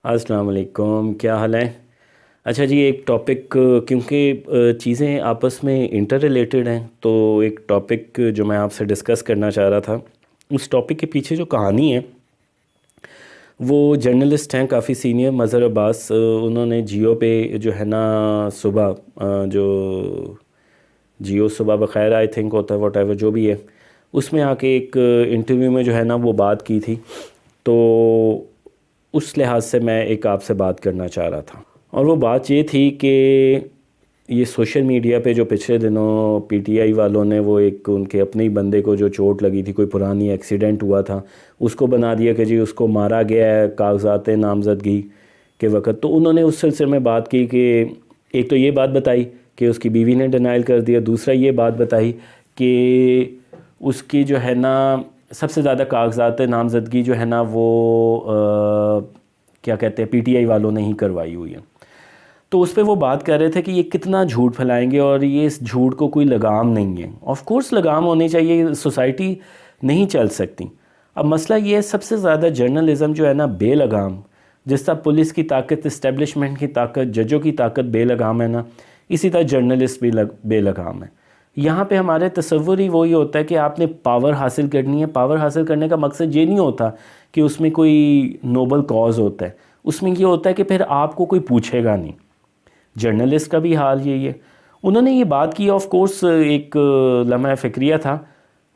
السلام علیکم، کیا حال ہے؟ اچھا جی، ایک ٹاپک کیونکہ چیزیں آپس میں انٹر ریلیٹڈ ہیں، تو ایک ٹاپک جو میں آپ سے ڈسکس کرنا چاہ رہا تھا، اس ٹاپک کے پیچھے جو کہانی ہے وہ جرنلسٹ ہیں کافی سینئر، مظہر عباس، انہوں نے جیو پہ جو ہے نا صبح جو جیو صبح بخیر آئی تھنک ہوتا ہے، واٹ ایور جو بھی ہے، اس میں آ کے ایک انٹرویو میں جو ہے نا وہ بات کی تھی، تو اس لحاظ سے میں ایک آپ سے بات کرنا چاہ رہا تھا۔ اور وہ بات یہ تھی کہ یہ سوشل میڈیا پہ جو پچھلے دنوں پی ٹی آئی والوں نے وہ ایک ان کے اپنے ہی بندے کو جو چوٹ لگی تھی، کوئی پرانی ایکسیڈنٹ ہوا تھا، اس کو بنا دیا کہ جی اس کو مارا گیا ہے کاغذات نامزدگی کے وقت۔ تو انہوں نے اس سلسلے میں بات کی کہ ایک تو یہ بات بتائی کہ اس کی بیوی نے ڈینائل کر دیا، دوسرا یہ بات بتائی کہ اس کی جو ہے نا سب سے زیادہ کاغذات نامزدگی جو ہے نا وہ کیا کہتے ہیں پی ٹی آئی والوں نے ہی کروائی ہوئی ہے۔ تو اس پہ وہ بات کر رہے تھے کہ یہ کتنا جھوٹ پھیلائیں گے اور یہ اس جھوٹ کو کوئی لگام نہیں ہے۔ آف کورس لگام ہونی چاہیے، سوسائٹی نہیں چل سکتی۔ اب مسئلہ یہ ہے سب سے زیادہ جرنلزم جو ہے نا بے لگام، جس طرح پولیس کی طاقت، اسٹیبلشمنٹ کی طاقت، ججوں کی طاقت بے لگام ہے نا، اسی طرح جرنلسٹ بھی بے لگام ہے۔ یہاں پہ ہمارے تصور ہی وہی ہوتا ہے کہ آپ نے پاور حاصل کرنی ہے۔ پاور حاصل کرنے کا مقصد یہ نہیں ہوتا کہ اس میں کوئی نوبل کاز ہوتا ہے، اس میں یہ ہوتا ہے کہ پھر آپ کو کوئی پوچھے گا نہیں۔ جرنلسٹ کا بھی حال یہی ہے۔ انہوں نے یہ بات کی، آف کورس ایک لمحہ فکریہ تھا،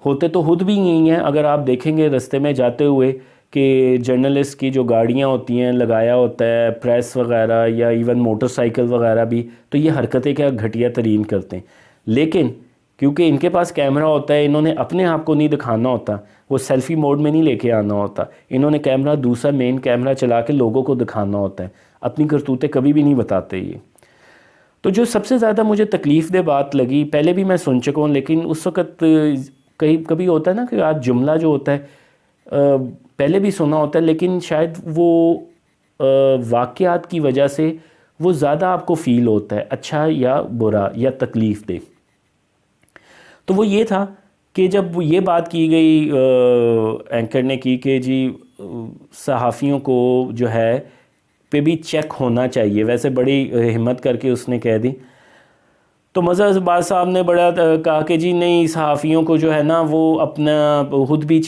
ہوتے تو خود بھی یہی ہیں۔ اگر آپ دیکھیں گے رستے میں جاتے ہوئے کہ جرنلسٹ کی جو گاڑیاں ہوتی ہیں لگایا ہوتا ہے پریس وغیرہ یا ایون موٹر سائیکل وغیرہ بھی، تو یہ حرکتیں کیا گھٹیا ترین کرتے ہیں، لیکن کیونکہ ان کے پاس کیمرہ ہوتا ہے، انہوں نے اپنے آپ کو نہیں دکھانا ہوتا، وہ سیلفی موڈ میں نہیں لے کے آنا ہوتا، انہوں نے کیمرہ دوسرا مین کیمرہ چلا کے لوگوں کو دکھانا ہوتا ہے، اپنی کرتوتیں کبھی بھی نہیں بتاتے یہ۔ تو جو سب سے زیادہ مجھے تکلیف دہ بات لگی، پہلے بھی میں سن چکا ہوں لیکن اس وقت کبھی ہوتا ہے نا کہ آج جملہ جو ہوتا ہے پہلے بھی سنا ہوتا ہے لیکن شاید وہ واقعات کی وجہ سے وہ زیادہ آپ کو فیل ہوتا ہے، اچھا یا برا یا تکلیف دہ۔ تو وہ یہ تھا کہ جب یہ بات کی گئی اینکر نے کی کہ جی صحافیوں کو جو ہے پہ بھی چیک ہونا چاہیے، ویسے بڑی ہمت کر کے اس نے کہہ دی، تو مظہر عباس صاحب نے بڑا کہا کہ جی نہیں، صحافیوں کو جو ہے نا وہ اپنا خود بھی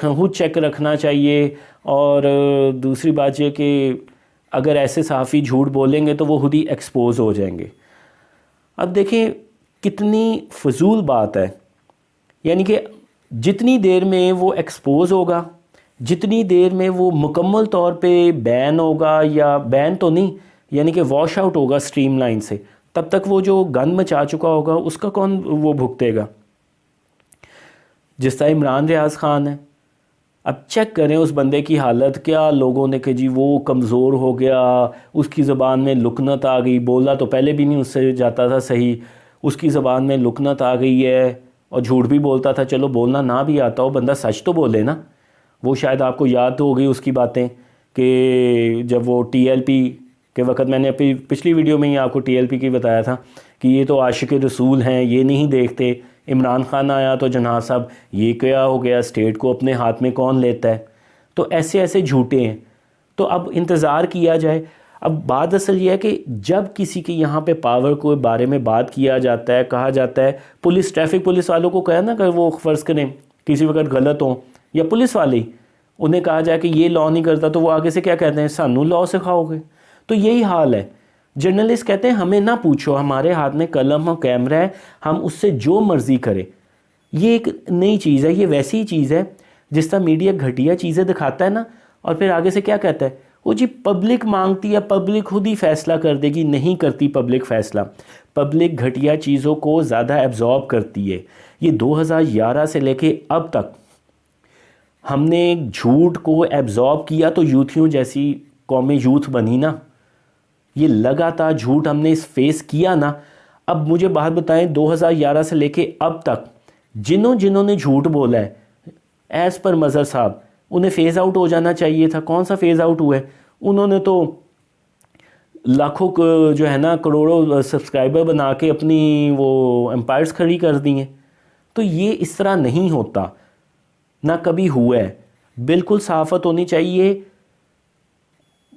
خود چیک رکھنا چاہیے، اور دوسری بات یہ کہ اگر ایسے صحافی جھوٹ بولیں گے تو وہ خود ہی ایکسپوز ہو جائیں گے۔ اب دیکھیں کتنی فضول بات ہے، یعنی کہ جتنی دیر میں وہ ایکسپوز ہوگا، جتنی دیر میں وہ مکمل طور پہ بین ہوگا، یا بین تو نہیں یعنی کہ واش آؤٹ ہوگا سٹریم لائن سے، تب تک وہ جو گند مچا چکا ہوگا اس کا کون وہ بھگتے گا؟ جس طرح عمران ریاض خان ہے، اب چیک کریں اس بندے کی حالت، کیا لوگوں نے کہ جی وہ کمزور ہو گیا، اس کی زبان میں لکنت آ گئی، بولا تو پہلے بھی نہیں اس سے جاتا تھا صحیح، اس کی زبان میں لکنت آ گئی ہے اور جھوٹ بھی بولتا تھا۔ چلو بولنا نہ بھی آتا ہو، بندہ سچ تو بولے نا۔ وہ شاید آپ کو یاد ہو گئی اس کی باتیں کہ جب وہ ٹی ایل پی کے وقت، میں نے اپنی پچھلی ویڈیو میں ہی آپ کو ٹی ایل پی کی بتایا تھا کہ یہ تو عاشق رسول ہیں، یہ نہیں دیکھتے، عمران خان آیا تو جناب صاحب یہ کیا ہو گیا، اسٹیٹ کو اپنے ہاتھ میں کون لیتا ہے؟ تو ایسے ایسے جھوٹے ہیں۔ تو اب انتظار کیا جائے۔ اب بات اصل یہ ہے کہ جب کسی کے یہاں پہ پاور کو بارے میں بات کیا جاتا ہے، کہا جاتا ہے، ٹریفک پولیس والوں کو کہا نا کہ وہ فرض کریں کسی وقت غلط ہوں، یا پولیس والے انہیں کہا جائے کہ یہ لاء نہیں کرتا، تو وہ آگے سے کیا کہتے ہیں، سانوں لاء سکھاؤ گے۔ تو یہی حال ہے، جرنلسٹ کہتے ہیں ہمیں نہ پوچھو، ہمارے ہاتھ میں قلم اور کیمرہ ہے، ہم اس سے جو مرضی کرے۔ یہ ایک نئی چیز ہے، یہ ویسی ہی چیز ہے جس طرح میڈیا گھٹیا چیزیں دکھاتا ہے نا، اور پھر آگے سے کیا کہتا ہے، وہ جی پبلک مانگتی ہے، پبلک خود ہی فیصلہ کر دے گی۔ نہیں کرتی پبلک فیصلہ، پبلک گھٹیا چیزوں کو زیادہ ایبزارب کرتی ہے۔ یہ 2011 سے لے کے اب تک ہم نے جھوٹ کو ایبزارب کیا تو یوتھیوں جیسی قومیں یوتھ بنی نا، یہ لگاتار جھوٹ ہم نے فیس کیا نا۔ اب مجھے بات بتائیں، 2011 سے لے کے اب تک جنہوں نے جھوٹ بولا ہے، ایز پر مظہر صاحب انہیں فیز آؤٹ ہو جانا چاہیے تھا۔ کون سا فیز آؤٹ ہوا ہے؟ انہوں نے تو لاکھوں جو ہے نا کروڑوں سبسکرائبر بنا کے اپنی وہ امپائرز کھڑی کر دی ہیں۔ تو یہ اس طرح نہیں ہوتا، نہ کبھی ہوا ہے۔ بالکل صحافت ہونی چاہیے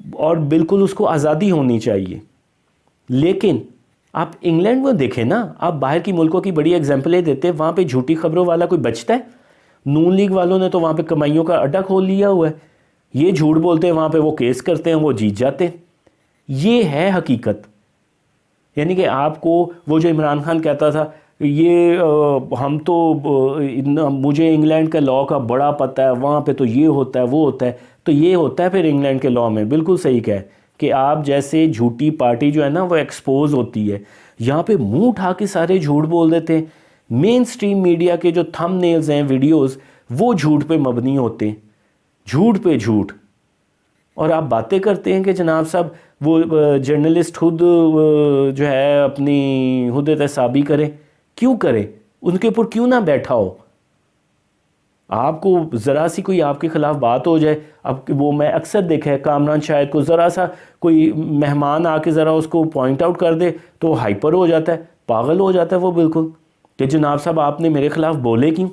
اور بالکل اس کو آزادی ہونی چاہیے. لیکن آپ انگلینڈ میں دیکھیں نا, آپ باہر کی ملکوں کی بڑی ایگزامپلیں دیتے ہیں, وہاں پہ جھوٹی خبروں والا کوئی بچتا ہے؟ نون لیگ والوں نے تو وہاں پہ کمائیوں کا اڈا کھول لیا ہوا ہے. یہ جھوٹ بولتے ہیں, وہاں پہ وہ کیس کرتے ہیں, وہ جیت جاتے ہیں. یہ ہے حقیقت. یعنی کہ آپ کو وہ جو عمران خان کہتا تھا یہ ہم تو مجھے انگلینڈ کا لاء کا بڑا پتہ ہے, وہاں پہ تو یہ ہوتا ہے وہ ہوتا ہے, تو یہ ہوتا ہے پھر انگلینڈ کے لاء میں. بالکل صحیح کہا کہ آپ جیسے جھوٹی پارٹی جو ہے نا وہ ایکسپوز ہوتی ہے. یہاں پہ منہ اٹھا کے سارے جھوٹ بول دیتے ہیں. مین سٹریم میڈیا کے جو تھم نیلز ہیں ویڈیوز, وہ جھوٹ پہ مبنی ہوتے ہیں, جھوٹ پہ جھوٹ. اور آپ باتیں کرتے ہیں کہ جناب صاحب وہ جرنلسٹ خود جو ہے اپنی خود احتسابی کرے. کیوں کرے؟ ان کے اوپر کیوں نہ بیٹھا ہو؟ آپ کو ذرا سی کوئی آپ کے خلاف بات ہو جائے, اب وہ میں اکثر دیکھا ہے کامران شاہد کو ذرا سا کوئی مہمان آ کے ذرا اس کو پوائنٹ آؤٹ کر دے تو وہ ہائپر ہو جاتا ہے, پاگل ہو جاتا ہے وہ بالکل, کہ جناب صاحب آپ نے میرے خلاف بولے کیوں؟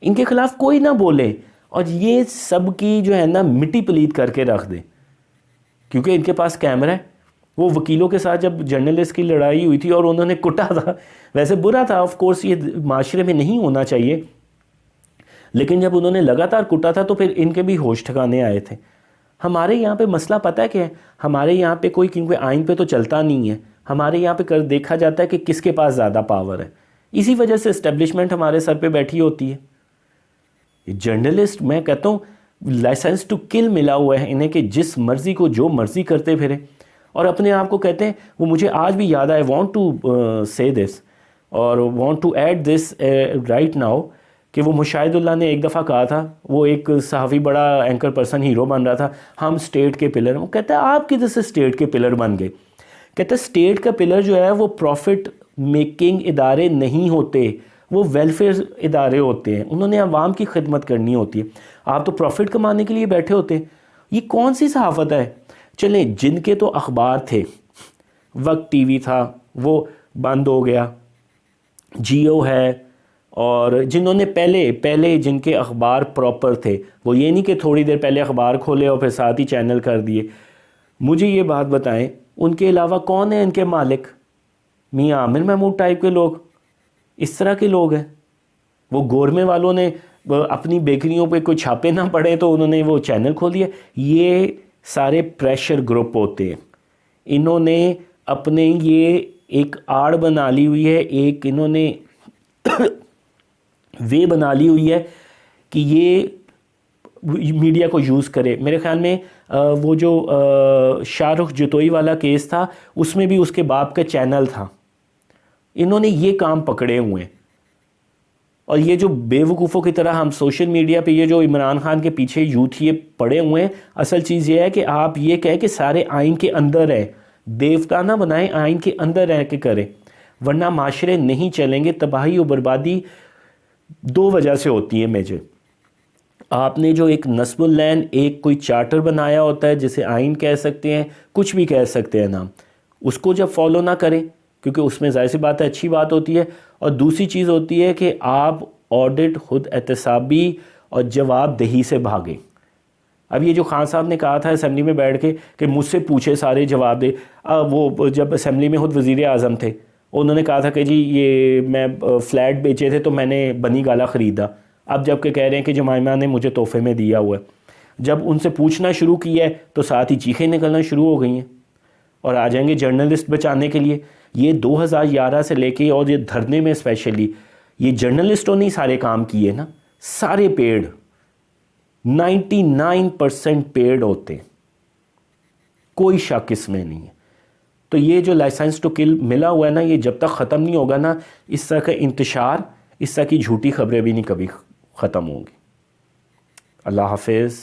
ان کے خلاف کوئی نہ بولے, اور یہ سب کی جو ہے نا مٹی پلیت کر کے رکھ دے, کیونکہ ان کے پاس کیمرہ ہے. وہ وکیلوں کے ساتھ جب جرنلسٹ کی لڑائی ہوئی تھی اور انہوں نے کٹا تھا, ویسے برا تھا آف کورس, یہ معاشرے میں نہیں ہونا چاہیے, لیکن جب انہوں نے لگاتار کٹا تھا تو پھر ان کے بھی ہوش ٹھکانے آئے تھے. ہمارے یہاں پہ مسئلہ پتہ ہے کیا ہے؟ ہمارے یہاں پہ کوئی کیونکہ آئین پہ تو چلتا نہیں ہے, ہمارے یہاں پہ دیکھا جاتا ہے کہ کس کے پاس زیادہ پاور ہے. اسی وجہ سے اسٹیبلشمنٹ ہمارے سر پہ بیٹھی ہوتی ہے. جرنلسٹ میں کہتا ہوں لائسنس ٹو کل ملا ہوا ہے انہیں, کہ جس مرضی کو جو مرضی کرتے پھریں, اور اپنے آپ کو کہتے ہیں. وہ مجھے آج بھی یاد ہے, آئی وانٹ ٹو سے دس اور want to add this right now, کہ وہ مشاہد اللہ نے ایک دفعہ کہا تھا, وہ ایک صحافی بڑا اینکر پرسن ہیرو بن رہا تھا, ہم سٹیٹ کے پلر. وہ کہتا ہے آپ کدھر سے سٹیٹ کے پلر بن گئے؟ کہتا ہے سٹیٹ کا پلر جو ہے وہ پروفٹ میکنگ ادارے نہیں ہوتے, وہ ویلفیئر ادارے ہوتے ہیں, انہوں نے عوام کی خدمت کرنی ہوتی ہے. آپ تو پروفٹ کمانے کے لیے بیٹھے ہوتے ہیں. یہ کون سی صحافت ہے؟ چلیں جن کے تو اخبار تھے, وقت ٹی وی تھا وہ بند ہو گیا, جیو ہے, اور جنہوں نے پہلے جن کے اخبار پراپر تھے, وہ یہ نہیں کہ تھوڑی دیر پہلے اخبار کھولے اور پھر ساتھ ہی چینل کر دیے. مجھے یہ بات بتائیں ان کے علاوہ کون ہیں ان کے مالک؟ میاں عامر محمود ٹائپ کے لوگ, اس طرح کے لوگ ہیں. وہ گورمے والوں نے اپنی بیکریوں پہ کوئی چھاپے نہ پڑے تو انہوں نے وہ چینل کھول دیا. یہ سارے پریشر گروپ ہوتے ہیں, انہوں نے اپنے یہ ایک آڑ بنا لی ہوئی ہے, ایک انہوں نے وے بنا لی ہوئی ہے کہ یہ میڈیا کو یوز کرے. میرے خیال میں وہ جو شاہ رخ جتوئی والا کیس تھا اس میں بھی اس کے باپ کا چینل تھا. انہوں نے یہ کام پکڑے ہوئے ہیں, اور یہ جو بے وقوفوں کی طرح ہم سوشل میڈیا پہ یہ جو عمران خان کے پیچھے یوتھ یہ پڑے ہوئے ہیں, اصل چیز یہ ہے کہ آپ یہ کہیں کہ سارے آئین کے اندر ہیں, دیوتا نہ بنائیں, آئین کے اندر رہ کے کریں, ورنہ معاشرے نہیں چلیں گے. تباہی و بربادی دو وجہ سے ہوتی ہے میجر. آپ نے جو ایک نصب العین ایک کوئی چارٹر بنایا ہوتا ہے جسے آئین کہہ سکتے ہیں, کچھ بھی کہہ سکتے ہیں نام, اس کو جب فالو نہ کریں کیونکہ اس میں ظاہر سی بات ہے اچھی بات ہوتی ہے, اور دوسری چیز ہوتی ہے کہ آپ آڈٹ, خود احتسابی اور جواب دہی سے بھاگیں. اب یہ جو خان صاحب نے کہا تھا اسمبلی میں بیٹھ کے کہ مجھ سے پوچھے سارے جواب دے, وہ جب اسمبلی میں خود وزیر اعظم تھے انہوں نے کہا تھا کہ جی یہ میں فلیٹ بیچے تھے تو میں نے بنی گالا خریدا. اب جب کہ کہہ رہے ہیں کہ جمائمہ نے مجھے تحفے میں دیا ہوا ہے. جب ان سے پوچھنا شروع کیا ہے تو ساتھ ہی چیخیں نکلنا شروع ہو گئی ہیں, اور آ جائیں گے جرنلسٹ بچانے کے لیے. یہ 2011 سے لے کے اور یہ دھرنے میں اسپیشلی یہ جرنلسٹوں نے سارے کام کیے نا, سارے پیڈ, 99% پیڈ ہوتے, کوئی شک اس میں نہیں ہے. تو یہ جو لائسنس ٹو کل ملا ہوا ہے نا, یہ جب تک ختم نہیں ہوگا نا, اس طرح کا انتشار, اس طرح کی جھوٹی خبریں بھی نہیں کبھی ختم ہوں گی. اللہ حافظ.